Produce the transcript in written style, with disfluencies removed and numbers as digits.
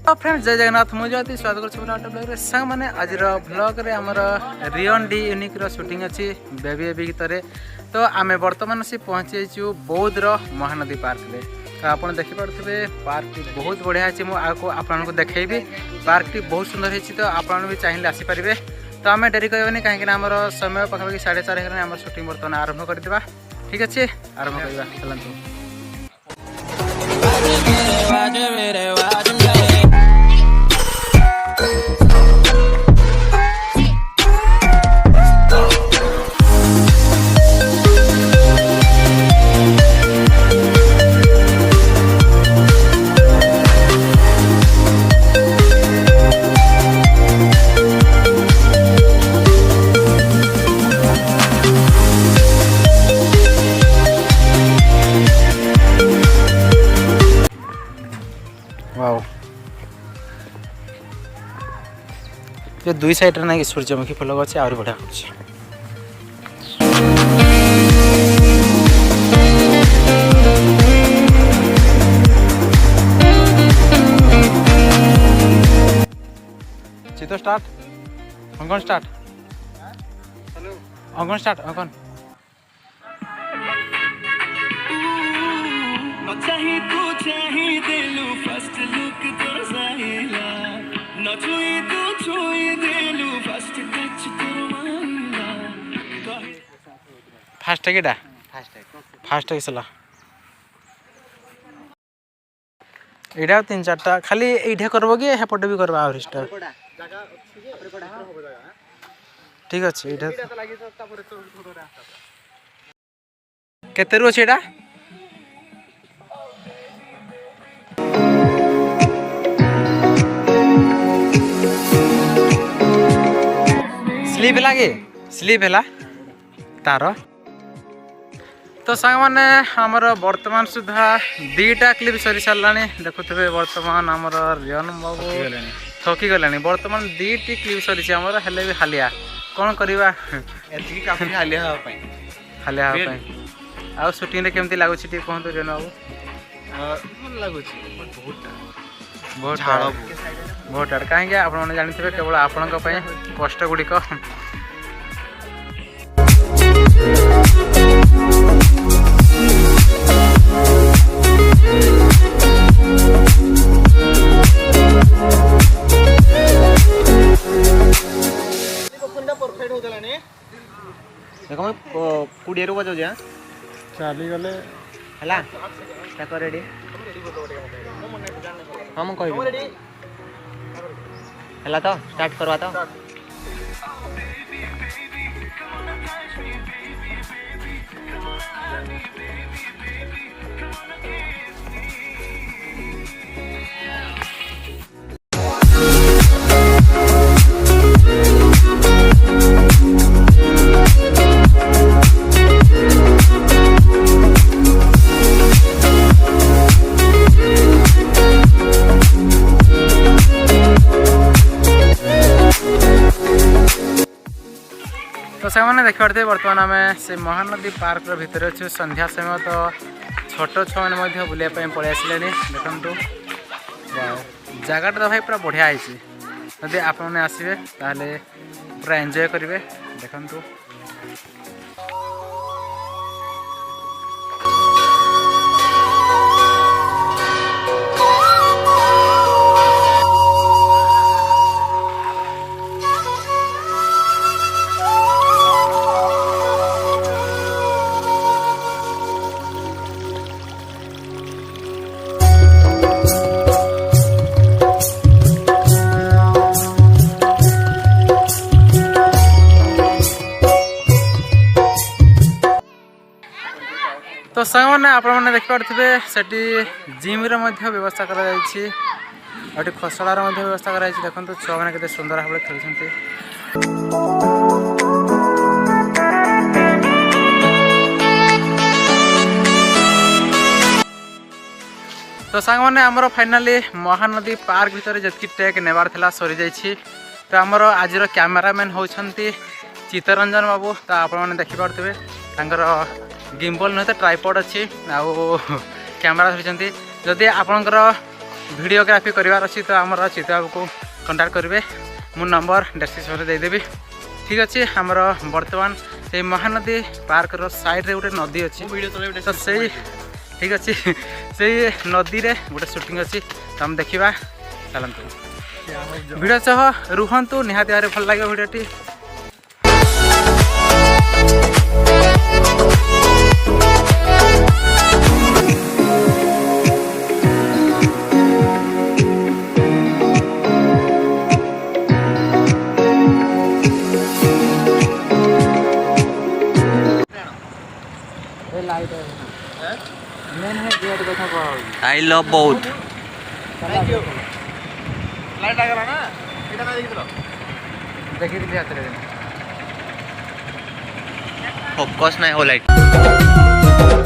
Friends जय जगन्नाथ मुझे स्वागत कर सांग मैंने आज ब्लॉग रे आमर रियन डी यूनिक शूटिंग अच्छी बेबी बेबी गीत तो आम बर्तमान से पहुँची बौद्ध महानदी पार्क रे तो आप देखिपे पार्क बहुत बढ़िया अच्छी मुझे आपको देखी पार्क टी बहुत सुंदर है तो आप भी चाहिए आसीपारे तो आम डेरी कहनी कहीं आम समय पाखापाखि 4:30 आम शूटिंग बर्तमान आरंभ करवा ठीक अच्छे आरंभ करवा चलते जो दुई साइड ना सूर्यमुखी फुल अच्छे आहरी बढ़िया हो चितो स्टार्ट अंकन स्टार्ट अंकन स्टार्ट अंकन फास्ट है फास्ट है सला एडा 3-4टा खाली एठे करबो कि हेपटे भी करबा आवरी स्टार ठीक अछि एठे केते रो छेडा स्लीप है तार तो सांग मैंने आमर वर्तमान सुधा 2टा क्लिप सरी सारा देखुवे वर्तमान आमर रियन बाबू थकी गला वर्तमान 2टी क्लिप सरी आमर हेले भी हालिया कौन करवा हालिया आ शूटिंग केमती लगुच कहतु रियन बाबू लगुच बहुत टाड़ कहीं आपने जानते केवल आपण कष्ट गुड़िक देख मैं 20 बजे चली गले है रेडी हाँ मुझे कह है तो स्टार्ट करवा तो तो से मैंने देखा बर्तमान आम से महानदी पार्क भितर अच्छे संध्या समय तो छोट छुआ मैंने बुलायापी पलि आसे देखु जगटा तो भाई पूरा बढ़िया है जदि आप आसवे ताले पूरा एंजॉय करेंगे देखु तो सांग मैंने आपने देखिपे से जिम व्यवस्था कर खसड़ार व्यवस्था कर देखो छुआ मैंने केते सुंदर भाव खेलते तो सांग मैंने आमर फाइनाली महानदी पार्क भितर जी टेक नेबार था सरी जाइए तो आमर आज कैमेरामैन होती चित्तरंजन बाबू तो आपने देखिपे गिम्बल नुहे तो ट्राइपॉड अच्छी आउ कैमेरा धरी जदि आपणकर वीडियोग्राफी करार अच्छी तो आमर चित्त बाबू को कंटाक्ट करेंगे मो नंबर डिस्क्रिप्शन में देदेवी ठीक अच्छे आमर बर्तमान से महानदी पार्क रो साइड रे गोटे नदी अच्छी तो सही ठीक अच्छे से नदी रे गोटे शूटिंग अच्छी तो हम देखा चलतु भिडियो सह रुहतु निहाती भाव भल लगे भिडियोटी I love both. Thank you light लागला ना एटा ना देखि दिली हाथ रे Focus नहीं हो लाइट